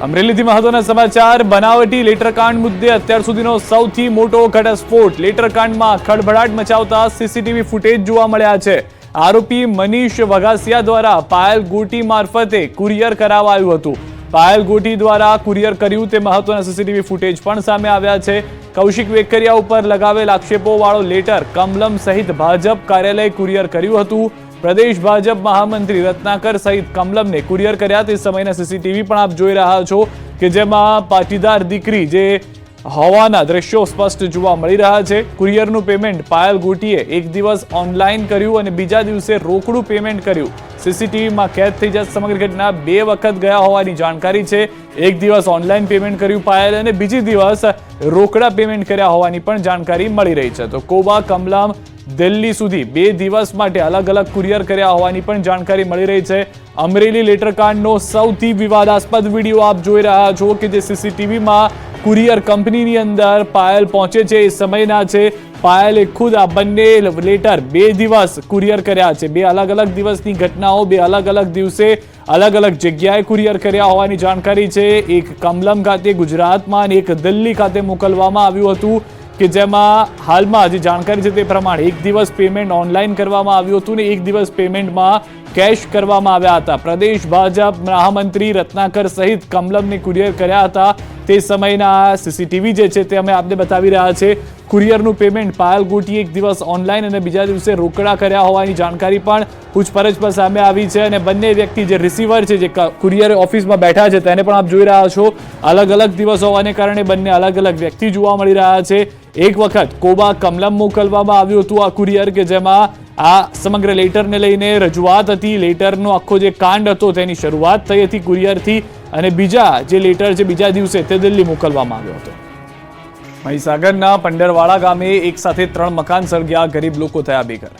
અમરેલીથી મહત્વના સમાચાર. બનાવટી લેટરકાંડ મુદ્દે અત્યાર સુધીનો સૌથી મોટો ઘટસ્ફોટ. લેટરકાંડમાં ખળભળાટ મચાવતા સીસીટીવી ફૂટેજ જોવા મળ્યા છે. આરોપી મનીષ વઘાસિયા દ્વારા પાયલ ગોટી મારફતે કુરિયર કરાવાયું હતું. પાયલ ગોટી દ્વારા કુરિયર કર્યું તે મહત્વના સીસીટીવી ફૂટેજ પણ સામે આવ્યા છે. કૌશિક વેકરિયા ઉપર લગાવેલ આક્ષેપોવાળો લેટર કમલમ સહિત ભાજપ કાર્યાલય કુરિયર કર્યું હતું. પ્રદેશ ભાજપ મહામંત્રી રત્નાકર સહિત કમલમને કુરિયર કર્યા તે સમયના સીસીટીવી પણ આપ જોઈ રહ્યા છો કે જેમાં પાટીદાર દીકરી જે હોવાના દ્રશ્યો સ્પષ્ટ જોવા મળી રહ્યા છે. કુરિયરનું પેમેન્ટ પાયલ ગોટીએ એક દિવસ ઓનલાઈન કર્યું અને બીજા દિવસે રોકડું પેમેન્ટ કર્યું. સીસીટીવીમાં કેદ થઈ જતા સમગ્ર ઘટના 2 વખત ગયા હોવાની જાણકારી છે. એક દિવસ ઓનલાઈન પેમેન્ટ કર્યું પાયલ અને બીજી દિવસ રોકડા પેમેન્ટ કર્યા હોવાની પણ જાણકારી મળી રહી છે. તો કોબા કમલમ દિલ્હી સુધી 2 દિવસ માટે અલગ અલગ કુરિયર કર્યા હોવાની પણ જાણકારી મળી રહી છે. અમરેલી લેટરકાંડનો સૌથી વિવાદાસ્પદ વિડીયો આપ જોઈ રહ્યા છો કે જે સીસીટીવીમાં કુરિયર કંપનીની અંદર પાયલ પહોંચે છે એ સમયના છે. પાયલે ખુદ આ બંને લેટર 2 દિવસ કુરિયર કર્યા છે. 2 અલગ અલગ દિવસની ઘટનાઓ 2 અલગ અલગ દિવસે અલગ અલગ જગ્યાએ કુરિયર કર્યા હોવાની જાણકારી છે. એક કમલમ ખાતે ગુજરાતમાં અને એક દિલ્હી ખાતે મોકલવામાં આવ્યું હતું કે જેમાં હાલમાં જે જાણકારી છે તે પ્રમાણે એક દિવસ પેમેન્ટ ઓનલાઈન કરવામાં આવ્યું હતું ને એક દિવસ પેમેન્ટમાં કેશ કરવામાં આવ્યા હતા. પ્રદેશ ભાજપ મહામંત્રી રત્નાકર સહિત કમલમને કુરિયર કર્યા હતા. તે સમયના સીસીટીવી જે છે તે અમે આપને બતાવી રહ્યા છે. કુરિયરનું પેમેન્ટ પાયલ ગોટીએ એક દિવસ ઓનલાઈન અને બીજા દિવસે રોકડા કર્યા હોવાની જાણકારી પણ પૂછપરછ પર સામે આવી છે. અને બંને વ્યક્તિ જે રિસીવર છે જે કુરિયર ઓફિસમાં બેઠા છે તેને પણ આપ જોઈ રહ્યા છો. અલગ અલગ દિવસ હોવાને કારણે બંને અલગ અલગ વ્યક્તિ જોવા મળી રહ્યા છે. એક વખત કોબા કમલમ મોકલવામાં આવ્યું હતું આ કુરિયર કે જેમાં આ સમગ્ર લેટરને લઈને રજૂઆત હતી. લેટરનો આખો જે કાંડ હતો તેની શરૂઆત થઈ હતી કુરિયરથી અને બીજા જે લેટર છે બીજા દિવસે તે દિલ્હી મોકલવામાં આવ્યો હતો. મહીસાગરના પંડરવાડા ગામે એક સાથે 3 મકાન સળગ્યા, ગરીબ લોકો થયા બેઘર.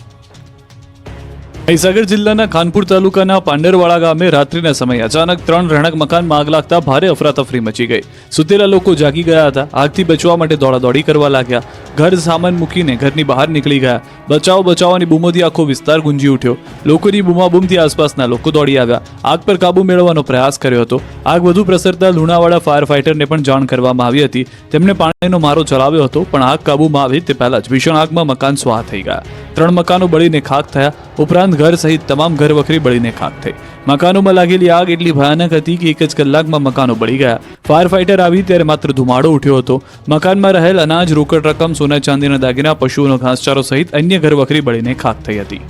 મહીસાગર જિલ્લાના ખાનપુર તાલુકાના પાંડરવાડા ગામે રાત્રિના સમયે અચાનક 3 રહેણાંક મકાનમાં આગ લાગતા ભારે અફરાતફરી મચી ગઈ. સુતેલા લોકો જાગી ગયા હતા. આગથી બચવા માટે દોડાદોડી કરવા લાગ્યા. ઘર સામાન મૂકીને ઘરની બહાર નીકળી ગયા. બચાવની બૂમોથી આખો વિસ્તાર ગુંજી ઉઠ્યો. લોકોની બૂમાબૂમથી આસપાસના લોકો દોડી આવ્યા. આગ પર કાબુ મેળવવાનો પ્રયાસ કર્યો હતો. આગ વધુ પ્રસરતા લુણાવાડા ફાયર ફાઈટરને પણ જાણ કરવામાં આવી હતી. તેમણે પાણીનો મારો ચલાવ્યો હતો પણ આગ કાબૂમાં આવે તે પહેલા જ ભીષણ આગમાં મકાન સ્વાહ થઈ ગયા. 3 મકાનો બળીને ખાખ થયા. ઉપરાંત ઘર સહિત તમામ ઘર વખરી બળીને ખાક થઈ. મકાનોમાં લાગેલી આગ એટલી ભયાનક હતી કે 1 જ કલાકમાં મકાનો બળી ગયા. ફાયર ફાઈટર આવી ત્યારે માત્ર ધુમાડો ઉઠ્યો હતો. મકાનમાં રહેલ અનાજ, રોકડ રકમ, સોના ચાંદીના દાગીના, પશુઓનો ઘાસચારો સહિત અન્ય ઘર વખરી બળીને ખાક થઈ હતી.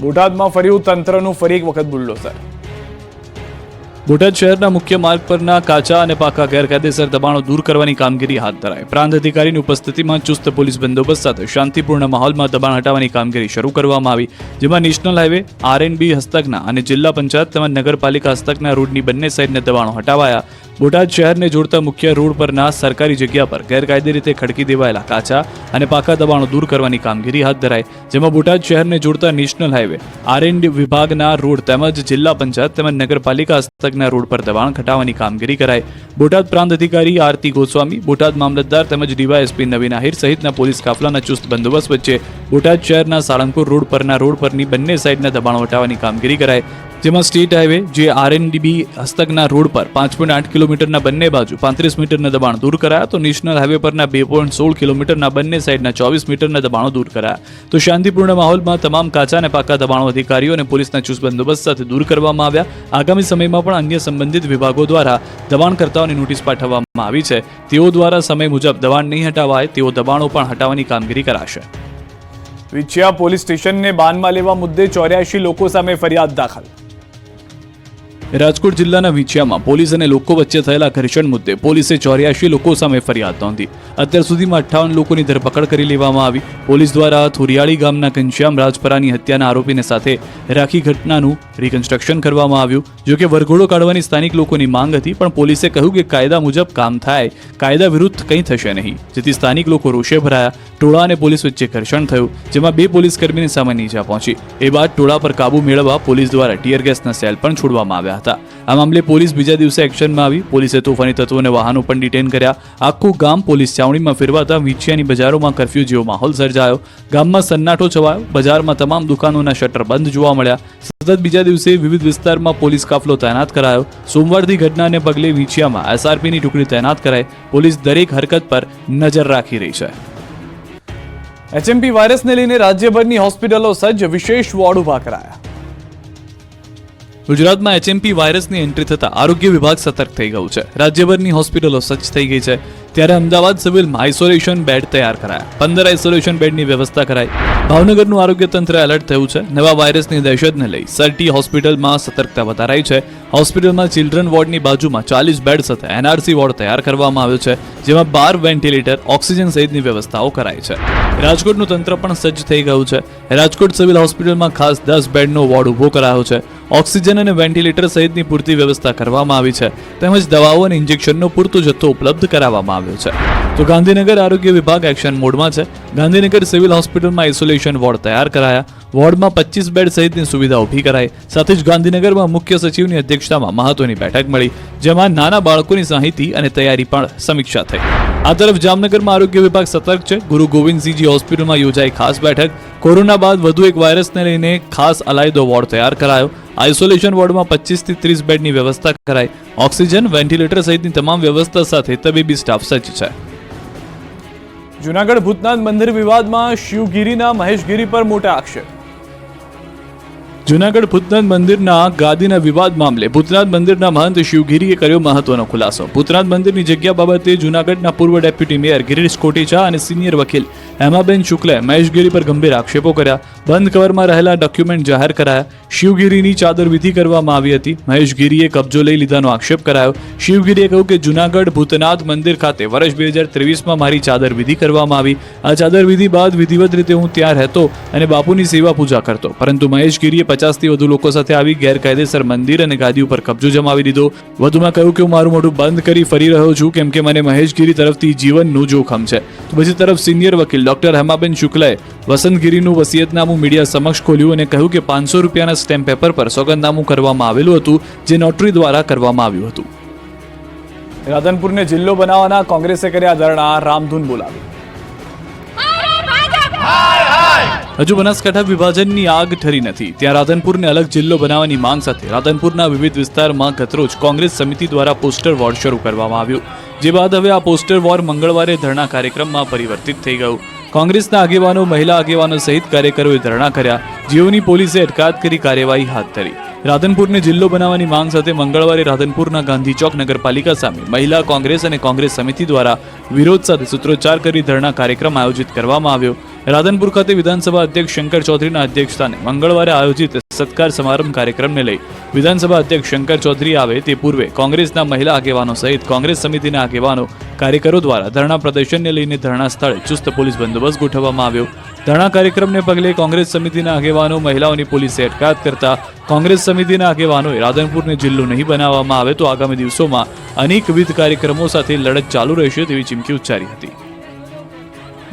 બોટાદમાં ફર્યું તંત્રનું ફરી એક વખત બુલડોઝર. બોટાદ શહેરના મુખ્ય માર્ગ પરના કાચા અને પાકા ગેરકાયદેસર દબાણો દૂર કરવાની કામગીરી હાથ ધરાઈ. પ્રાંત અધિકારીની ઉપસ્થિતિમાં ચુસ્ત પોલીસ બંદોબસ્ત સાથે શાંતિપૂર્ણ માહોલમાં દબાણ હટાવવાની કામગીરી શરૂ કરવામાં આવી. જેમાં નેશનલ હાઈવે, RNB હસ્તકના અને જિલ્લા પંચાયત તેમજ નગરપાલિકા હસ્તકના રોડની બંને સાઈડના દબાણો હટાવાયા. બોટાદ શહેરને જોડતા મુખ્ય રોડ પરના સરકારી જગ્યા પર ગેરકાયદે રીતે ખડકી દેવાયેલા કાચા અને પાકા દબાણો દૂર કરવાની કામગીરી હાથ ધરાઈ. જેમાં બોટાદ શહેરને જોડતા નેશનલ હાઈવે, RNB વિભાગના રોડ તેમજ જિલ્લા પંચાયત તેમજ નગરપાલિકા હસ્તકના રોડ પર દબાણ હટાવવાની કામગીરી કરાઈ. બોટાદ પ્રાંત અધિકારી આરતી ગોસ્વામી, બોટાદ મામલતદાર તેમજ ડીવાયએસપી નવીન આહિર સહિતના પોલીસ કાફલાના ચુસ્ત બંદોબસ્ત વચ્ચે બોટાદ શહેરના સાળંગપુર રોડ પરની બંને સાઈડના દબાણો હટાવવાની કામગીરી કરાઈ. જેમાં સ્ટેટ હાઈવે જે RNB હસ્તકના રોડ પર 5.8 કિલોમીટરના બંને બાજુ 35 મીટરના દબાણ દૂર કરાયા. તો નેશનલ હાઈવે પરના 2.16 કિલોમીટરના બંને સાઈડના 24 મીટરના દબાણો દૂર કરાયા. તો શાંતિપૂર્ણ માહોલમાં તમામ કાચા અને પાકા દબાણો અધિકારીઓ અને પોલીસના ચુસ્ત બંદોબસ્ત સાથે દૂર કરવામાં આવ્યા. આગામી સમયમાં પણ અન્ય સંબંધિત વિભાગો દ્વારા દબાણકર્તાઓની નોટિસ પાઠવવામાં આવી છે. તેઓ દ્વારા સમય મુજબ દબાણ નહીં હટાવાય તેઓ દબાણો પણ હટાવવાની કામગીરી કરાશે. વિછિયા પોલીસ સ્ટેશનને બાનમાં લેવા મુદ્દે 84 લોકો સામે ફરિયાદ દાખલ. રાજકોટ જિલ્લાના વિછિયામાં પોલીસ અને લોકો વચ્ચે થયેલા ઘર્ષણ મુદ્દે પોલીસે 84 લોકો સામે ફરિયાદ નોંધી. અત્યાર સુધીમાં 58 લોકોની ધરપકડ કરી લેવામાં આવી. પોલીસ દ્વારા થુરિયાળી ગામના ઘનશ્યામ રાજપરાની હત્યાના આરોપીને સાથે રાખી ઘટનાનું રિકન્સ્ટ્રક્શન કરવામાં આવ્યું. જોકે વરઘોડો કાઢવાની સ્થાનિક લોકોની માંગ હતી પણ પોલીસે કહ્યું કે કાયદા મુજબ કામ થાય, કાયદા વિરુદ્ધ કંઈ થશે નહીં. જેથી સ્થાનિક લોકો રોષે ભરાયા. ટોળા અને પોલીસ વચ્ચે ઘર્ષણ થયું જેમાં 2 પોલીસ કર્મીને સામાન્ય ઈજા પહોંચી. એ બાદ ટોળા પર કાબુ મેળવવા પોલીસ દ્વારા ટીયર ગેસના સેલ પણ છોડવામાં આવ્યા હતા. હતા। આ મામલે પોલીસ બીજા દિવસે એક્શનમાં આવી। પોલીસે તોફાની તત્વોને વાહનો પણ ડિટેન કર્યા। આખું ગામ પોલીસ છાવણીમાં ફેરવાતા વીંછિયાની બજારોમાં કર્ફ્યુ જેવો માહોલ સર્જાયો। ગામમાં સન્નાટો છવાયો। બજારમાં તમામ દુકાનોના શટર બંધ જોવા મળ્યા। સતત બીજા દિવસે વિવિધ વિસ્તારમાં પોલીસ કાફલો તૈનાત કરાયો। સોમવારથી ઘટનાને પગલે વીંછિયામાં એસઆરપીની ટુકડી તૈનાત કરાઈ। પોલીસ દરેક હરકત પર નજર રાખી રહી છે। એચએમપી વાયરસને લઈને રાજ્યભરની હોસ્પિટલો સજ્જ, વિશેષ વોર્ડ ઉભા કરાયા। ગુજરાતમાં એચએમપી વાયરસની એન્ટ્રી થતા આરોગ્ય વિભાગ સતર્ક થઈ ગયું છે। રાજ્યભરની હોસ્પિટલો સજ્જ થઈ ગઈ છે। ત્યારે અમદાવાદ સિવિલમાં આઇસોલેશન બેડ તૈયાર કરાયા। 15 આઇસોલેશન બેડની વ્યવસ્થા કરાઈ। ભાવનગરનું આરોગ્ય તંત્ર એલર્ટ થયું છે। નવા વાયરસની દહેશતને લઈ સરટી હોસ્પિટલમાં સતર્કતા વધારાઈ છે। હોસ્પિટલમાં ચિલ્ડ્રન વોર્ડની બાજુમાં 40 બેડ સાથે એનઆરસી વોર્ડ તૈયાર કરવામાં આવ્યો છે, જેમાં 12 વેન્ટિલેટર, ઓક્સિજન સહિતની વ્યવસ્થાઓ કરાઈ છે। રાજકોટનું તંત્ર પણ સજ્જ થઈ ગયું છે। રાજકોટ સિવિલ હોસ્પિટલમાં ખાસ 10 બેડનો વોર્ડ ઊભો કરાયો છે। ઓક્સિજન અને વેન્ટિલેટર સહિતની પૂરતી વ્યવસ્થા કરવામાં આવી છે, તેમજ દવાઓ અને ઇન્જેક્શનનો પૂરતો જથ્થો ઉપલબ્ધ કરાવવામાં આવ્યો છે। તો ગાંધીનગર આરોગ્ય વિભાગ એક્શન મોડમાં છે। ગાંધીનગર સિવિલ હોસ્પિટલમાં આઇસોલેશન વોર્ડ તૈયાર કરાયા। વોર્ડમાં 25 બેડ સહિતની સુવિધા ઊભી કરાઈ। સાથે જ ગાંધીનગરમાં મુખ્ય સચિવની અધ્યક્ષતામાં મહત્વની બેઠક મળી, જેમાં નાના બાળકોની માહિતી અને તૈયારી પણ સમીક્ષા થઈ। આ તરફ જામનગરમાં આરોગ્ય વિભાગ સતર્ક છે। ગુરુ ગોવિંદસિંહજી હોસ્પિટલમાં યોજાઈ ખાસ બેઠક। કોરોના બાદ વધુ એક વાયરસને લઈને ખાસ અલાયદો વોર્ડ તૈયાર કરાયો। આઇસોલેશન વોર્ડમાં 25 થી 30 બેડની વ્યવસ્થા કરાઈ। ઓક્સિજન, વેન્ટિલેટર સહિતની તમામ વ્યવસ્થા સાથે તબીબી સ્ટાફ સજ્જ છે। જૂનાગઢ ભૂતનાથ મંદિર વિવાદમાં શિવગીરીના મહેશગીરી પર મોટા આક્ષેપ। જૂનાગઢ ભૂતનાથ મંદિરના ગાદીના વિવાદ મામલે ભૂતનાથ મંદિરના મહંત શિવગીરીએ કર્યો મહત્વનો ખુલાસો। ભૂતનાથ મંદિરની જગ્યા બાબતે જૂનાગઢના પૂર્વ ડેપ્યુટી મેયર ગિરીશ કોટેચા અને સિનિયર વકીલ હેમાબેન શુક્લે મહેશગીરી પર ગંભીર આક્ષેપો કર્યા। બંધ કવરમાં રહેલા ડોક્યુમેન્ટ જાહેર કરાયા। શિવગીરીની ચાદર વિધિ કરવામાં આવી હતી। મહેશગીરીએ કબજો લઈ લીધાનો આક્ષેપ કરાયો। શિવગીરીએ કહ્યું કે જૂનાગઢ ભૂતનાથ મંદિર ખાતે વર્ષ 2023માં મારી ચાદર વિધિ કરવામાં આવી। આ ચાદર વિધિ બાદ વિધિવત રીતે હું ત્યાં રહેતો અને બાપુની સેવા પૂજા કરતો, પરંતુ મહેશગીરીએ 50 થી વધુ લોકો સાથે આવી ગેરકાયદેસર મંદિર અને ગાદી ઉપર કબજો જમાવી દીધો। વધુમાં કહ્યું કે હું મારું મોઢું બંધ કરી ફરી રહ્યો છું, કેમ કે મને મહેશગીરી તરફથી જીવનનું જોખમ છે। તો બીજી તરફ સિનિયર વકીલ ડોક્ટર હેમાબેન શુક્લાએ વસંતગીરીનું વસિયતનામું મીડિયા સમક્ષ ખોલ્યું અને કહ્યું કે 500 રૂપિયાના સ્ટેમ્પ પેપર પર સોગંદનામું કરવામાં આવેલું હતું, જે નોટરી દ્વારા કરવામાં આવ્યું હતું। રાધનપુરને જિલ્લો બનાવવાના કોંગ્રેસે કર્યા ધરણા, રામધૂન બોલાવી। હજુ બનાસકાંઠા વિભાજનની આગ ઠરી નથી, ત્યાં રાધનપુરને અલગ જિલ્લો બનાવવાની માંગ સાથે રાધનપુરના વિવિધ વિસ્તારમાં ગતરોજ કોંગ્રેસ સમિતિ દ્વારા પોસ્ટર વોર શરૂ કરવામાં આવ્યું, જે બાદ હવે આ પોસ્ટર વોર મંગળવારે ધરણા કાર્યક્રમમાં પરિવર્તિત થઈ ગયું। કોંગ્રેસના આગેવાનો, મહિલા આગેવાનો સહિત કાર્યકરોએ ધરણા કર્યા, જેઓની પોલીસે અટકાયત કરી કાર્યવાહી હાથ ધરી। રાધનપુરને જિલ્લો બનાવવાની માંગ સાથે મંગળવારે રાધનપુરના ગાંધી ચોક નગરપાલિકા સામે મહિલા કોંગ્રેસ અને કોંગ્રેસ સમિતિ દ્વારા વિરોધ સાથે સૂત્રોચ્ચાર કરી ધરણા કાર્યક્રમ આયોજિત કરવામાં આવ્યો। રાધનપુર ખાતે વિધાનસભા અધ્યક્ષ શંકર ચૌધરીના અધ્યક્ષસ્થાને મંગળવારે આયોજિત સત્કાર સમારંભ કાર્યક્રમને લઈ વિધાનસભા અધ્યક્ષ શંકર ચૌધરી આવે તે પૂર્વે કોંગ્રેસના મહિલા આગેવાનો સહિત કોંગ્રેસ સમિતિના આગેવાનો, કાર્યકરો દ્વારા ધરણા પ્રદર્શનને લઈને ધરણા સ્થળે ચુસ્ત પોલીસ બંદોબસ્ત ગોઠવવામાં આવ્યો। ધરણા કાર્યક્રમને પગલે કોંગ્રેસ સમિતિના આગેવાનો, મહિલાઓની પોલીસે અટકાયત કરતા કોંગ્રેસ સમિતિના આગેવાનોએ રાધનપુરને જિલ્લો નહીં બનાવવામાં આવે તો આગામી દિવસોમાં અનેકવિધ કાર્યક્રમો સાથે લડત ચાલુ રહેશે તેવી ચીમકી ઉચ્ચારી હતી।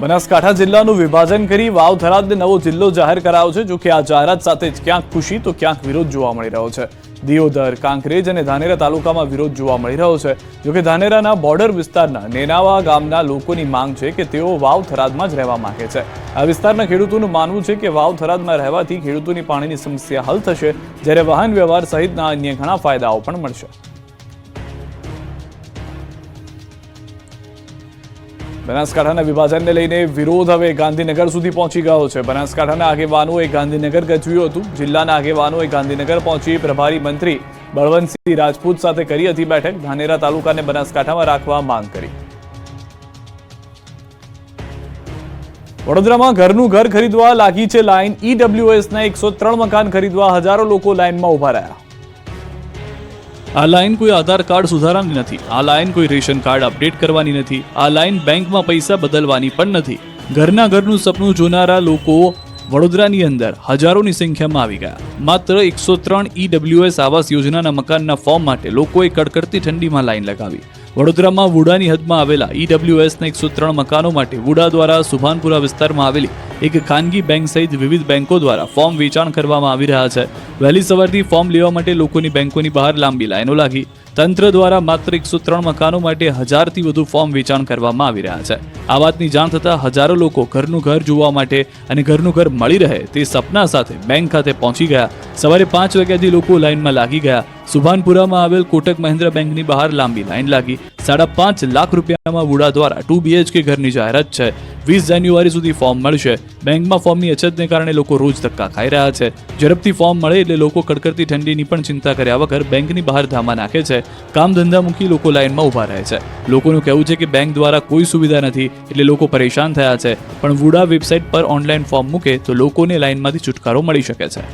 બનાસકાંઠા જિલ્લાનું વિભાજન કરી વાવ થરાદને નવો જિલ્લો જાહેર કરાયો છે। જો કે આ જાહેરાત સાથે જ ક્યાંક ખુશી તો ક્યાંક વિરોધ જોવા મળી રહ્યો છે। દિયોદર, કાંકરેજ અને ધાનેરા તાલુકામાં વિરોધ જોવા મળી રહ્યો છે। જો કે ધાનેરાના બોર્ડર વિસ્તારના નેનાવા ગામના લોકોની માંગ છે કે તેઓ વાવ થરાદમાં જ રહેવા માંગે છે। આ વિસ્તારના ખેડૂતોનું માનવું છે કે વાવ થરાદમાં રહેવાથી ખેડૂતોની પાણીની સમસ્યા હલ થશે, જ્યારે વાહન વ્યવહાર સહિતના અન્ય ઘણા ફાયદાઓ પણ મળશે। બનાસકાંઠાના વિભાજનને લઈને વિરોધ હવે ગાંધીનગર સુધી પહોંચી ગયો છે। બનાસકાંઠાના આગેવાનોએ ગાંધીનગર ગજવ્યું હતું। જિલ્લાના આગેવાનોએ ગાંધીનગર પહોંચી પ્રભારી મંત્રી બળવંતસિંહ રાજપૂત સાથે કરી હતી બેઠક। ધાનેરા તાલુકાને બનાસકાંઠામાં રાખવા માંગ કરી। વડોદરામાં ઘરનું ઘર ખરીદવા લાગી છે લાઈન। ઈડબ્લ્યુએસના 103 મકાન ખરીદવા હજારો લોકો લાઈનમાં ઉભા રહ્યા। આ લાઈન કોઈ આધાર કાર્ડ સુધારવાની નથી, આ લાઈન કોઈ રેશન કાર્ડ અપડેટ કરવાની નથી, આ લાઈન બેંકમાં પૈસા બદલવાની પણ નથી। ઘરના ઘરનું સપનું જોનારા લોકો વડોદરાની અંદર હજારોની સંખ્યામાં આવી ગયા। માત્ર 103 ઈડબ્લ્યુએસ આવાસ યોજનાના મકાનના ફોર્મ માટે લોકોએ કડકડતી ઠંડીમાં લાઈન લગાવી। વડોદરામાં વુડાની હદમાં આવેલા ઈડબ્લ્યુએસના 103 મકાનો માટે વુડા દ્વારા સુભાનપુરા વિસ્તારમાં આવેલી એક ખાનગી બેંક સહિત વિવિધ બેંકો દ્વારા ફોર્મ વેચાણ કરવામાં આવી રહ્યા છે. વહેલી સવારથી ફોર્મ લેવા માટે લોકોની બેંકોની બહાર લાંબી લાઈનો લાગી. તંત્ર દ્વારા માત્ર 103 મકાનો માટે 1000થી વધુ ફોર્મ વેચાણ કરવામાં આવી રહ્યા છે. આ વાતની જાણ થતાં હજારો લોકો ઘરનું ઘર જોવા માટે અને ઘરનું ઘર મળી રહે તે સપના સાથે બેંક ખાતે પહોંચી ગયા. સવારે 5 વાગ્યાથી લોકો લાઈનમાં લાગી ગયા. સુભાનપુરામાં આવેલ કોટક મહિન્દ્રા બેંકની બહાર લાંબી લાઈન લાગી. 5.5 લાખ રૂપિયામાં વુડા દ્વારા 2 BHK ઘરની જાહેરાત છે. 20 જાન્યુઆરી સુધી ફોર્મ મળશે. બેંકમાં ફોર્મની અછતને કારણે લોકો રોજ ધક્કા ખાઈ રહ્યા છે. ઝડપથી ફોર્મ મળે એટલે લોકો કડકડતી ઠંડીની પણ ચિંતા કર્યા વગર બેંકની બહાર ધામા નાખે છે. કામ ધંધા મૂકી લોકો લાઈનમાં ઊભા રહે છે. લોકોનું કહેવું છે કે બેંક દ્વારા કોઈ સુવિધા નથી એટલે લોકો પરેશાન થયા છે. પણ વુડા વેબસાઇટ પર ઓનલાઈન ફોર્મ મૂકે તો લોકોને લાઈનમાંથી છુટકારો મળી શકે છે.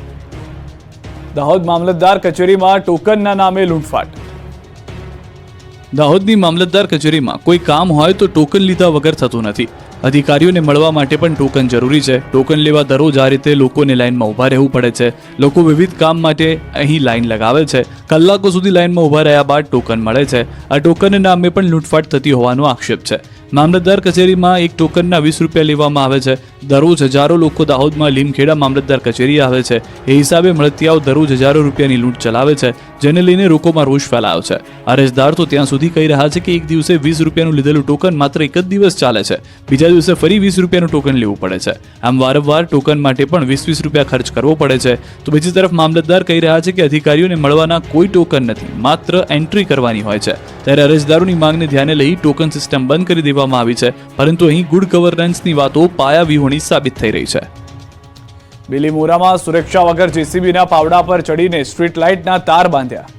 દાહોદ મામલતદાર કચેરીમાં ટોકનના નામે લૂંટફાટ. દાહોદની મામલતદાર કચેરીમાં કોઈ કામ હોય તો ટોકન લીધા વગર થતું નથી. અધિકારીઓને મળવા માટે પણ ટોકન જરૂરી છે. ટોકન લેવા દરરોજ આ રીતે લોકોને લાઈનમાં ઊભા રહેવું પડે છે. લોકો વિવિધ કામ માટે અહીં લાઈન લગાવે છે. કલાકો સુધી લાઈનમાં ઊભા રહ્યા બાદ ટોકન મળે છે. આ ટોકનના નામે પણ લૂંટફાટ થતી હોવાનો આક્ષેપ છે. મામલતદાર કચેરીમાં એક ટોકનના 20 રૂપિયા લેવામાં આવે છે. દરરોજ હજારો લોકો દાહોદમાં લીમખેડા મામલતદાર કચેરી આવે છે. એ હિસાબે મળતિયાઓ દરરોજ હજારો રૂપિયાની લૂંટ ચલાવે છે, જેને લઈને લોકોમાં રોષ ફેલાયો છે. અરજદાર તો ત્યાં સુધી કહી રહ્યા છે કે એક દિવસે 20 રૂપિયાનું લીધેલું ટોકન માત્ર એક જ દિવસ ચાલે છે. બીજા દિવસે ફરી 20 રૂપિયાનું ટોકન લેવું પડે છે. આમ વારંવાર ટોકન માટે પણ 20 રૂપિયા ખર્ચ કરવો પડે છે. તો બીજી તરફ મામલતદાર કહી રહ્યા છે કે અધિકારીઓને મળવાના કોઈ ટોકન નથી, માત્ર એન્ટ્રી કરવાની હોય છે. ત્યારે અરજદારોની માંગને ધ્યાને લઈ ટોકન સિસ્ટમ બંધ કરી દેવામાં આવી છે. પરંતુ અહીં ગુડ ગવર્નન્સની વાતો પાયાવિહોણી સાબિત થઈ રહી છે. બિલીમોરામાં સુરક્ષા વગર જેસીબીના પાવડા પર ચડીને સ્ટ્રીટ લાઇટના તાર બાંધ્યા.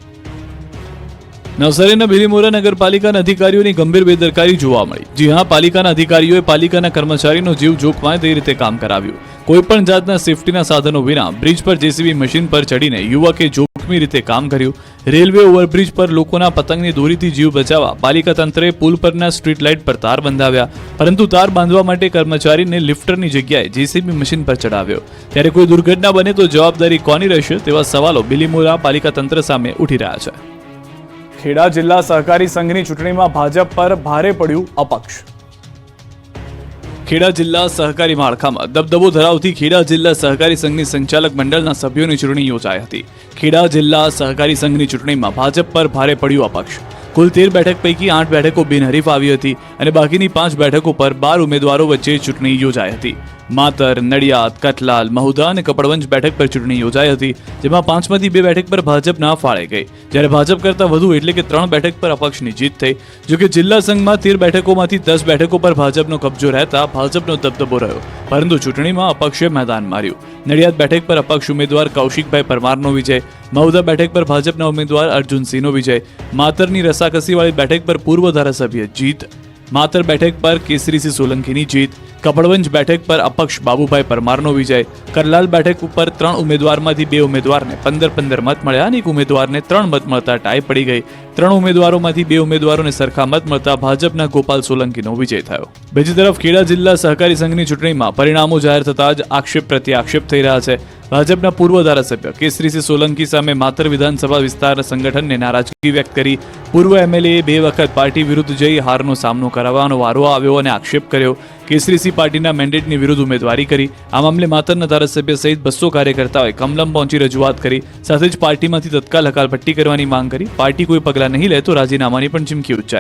નવસારીના બિલીમોરા નગરપાલિકાના અધિકારીઓની ગંભીર બેદરકારી જોવા મળી. જી હા, પાલિકાના અધિકારીઓએ પાલિકાના કર્મચારીનો જીવ જોખમાય તે રીતે કામ કરાવ્યું. કોઈપણ જાતના સેફટીના સાધનો વિના બ્રિજ પર જેસીબી મશીન પર ચડીને યુવકે જોખમી રીતે કામ કર્યું. રેલવે ઓવરબ્રિજ પર લોકોના પતંગની દોરીથી જીવ બચાવવા પાલિકા તંત્રે પુલ પરના સ્ટ્રીટ લાઇટ પર તાર બંધાવ્યા. પરંતુ તાર બાંધવા માટે કર્મચારીને લિફ્ટરની જગ્યાએ જેસીબી મશીન પર ચડાવ્યો. ત્યારે કોઈ દુર્ઘટના બને તો જવાબદારી કોની રહેશે તેવા સવાલો બિલીમોરા પાલિકા તંત્ર સામે ઉઠી રહ્યા છે. ખેડા જિલ્લા સહકારી સંઘની ચૂંટણીમાં ભાજપ પર ભારે પડ્યું અપક્ષ. ખેડા જિલ્લા સહકારી માળખામાં દબદબો ધરાવતી ખેડા જિલ્લા સહકારી સંઘની સંચાલક મંડળના સભ્યોની ચૂંટણી યોજાઈ હતી. ખેડા જિલ્લા સહકારી સંઘની ચૂંટણીમાં ભાજપ પર ભારે પડ્યું અપક્ષ. કુલ 13 બેઠક પૈકી 8 બેઠકો બિનહરીફ આવી હતી અને બાકીની 5 બેઠકો પર 12 ઉમેદવારો વચ્ચે ચૂંટણી યોજાઈ હતી. માતર, નડિયાદ, કઠલાલ, મહુધા અને કપડવંજ બેઠક પર ચૂંટણી યોજાઈ હતી, જેમાં 5માંથી 2 બેઠક પર ભાજપના ફાળે ગઈ, જ્યારે ભાજપ કરતાં વધુ એટલે કે 3 બેઠક પર અપક્ષની જીત થઈ. જોકે જિલ્લા સંઘમાં 13 બેઠકોમાંથી 10 બેઠકો પર ભાજપનો કબજો રહેતા ભાજપનો દબદબો રહ્યો, પરંતુ ચૂંટણીમાં અપક્ષે મેદાન માર્યું. નડિયાદ બેઠક પર અપક્ષ ઉમેદવાર કૌશિકભાઈ પરમારનો વિજય, મહુધા બેઠક પર ભાજપના ઉમેદવાર અર્જુનસિંહનો વિજય, માતરની રસાકસીવાળી બેઠક પર પૂર્વ ધારાસભ્ય જીત, માતર બેઠક પર કેસરીસિંહ સોલંકીની જીત, કપડવંજ બેઠક પર અપક્ષ બાબુભાઈ પરમારનો વિજય, કરલાલ બેઠક ઉપર 3 ઉમેદવારમાંથી 2 ઉમેદવારને 15-15 મત મળ્યા અને એક ઉમેદવારને 3 મત મળતા ટાઈ પડી ગઈ. 3 ઉમેદવારોમાંથી 2 ઉમેદવારોને સરખા મત મળતા ભાજપના ગોપાલ સોલંકીનો વિજય થયો. બીજી તરફ ખેડા જિલ્લા સહકારી સંઘની ચૂંટણીમાં પરિણામો જાહેર થતાં જ આક્ષેપ પ્રત્યે આક્ષેપ થઈ રહ્યા છે. ભાજપના પૂર્વ ધારાસભ્ય કેસરીસિંહ સોલંકી સામે માતર વિધાનસભા વિસ્તાર સંગઠનને નારાજગી વ્યક્ત કરી. પૂર્વ એમએલએ 2 વખત પાર્ટી વિરુદ્ધ જઈ હારનો સામનો કરાવવાનો વારો આવ્યો અને આક્ષેપ કર્યો. કેસરીસિંહ પાર્ટીના મેન્ડેટની વિરુદ્ધ ઉમેદવારી કરી. આ મામલે માતરના ધારાસભ્ય સહિત 200 કાર્યકર્તાઓએ કમલમ પહોંચી રજૂઆત કરી. સાથે જ પાર્ટીમાંથી તત્કાલ હકાલપટ્ટી કરવાની માંગ કરી. પાર્ટી કોઈ પગલાં નહીં લે તો રાજીનામાની પણ ચીમકી ઉચ્ચારી.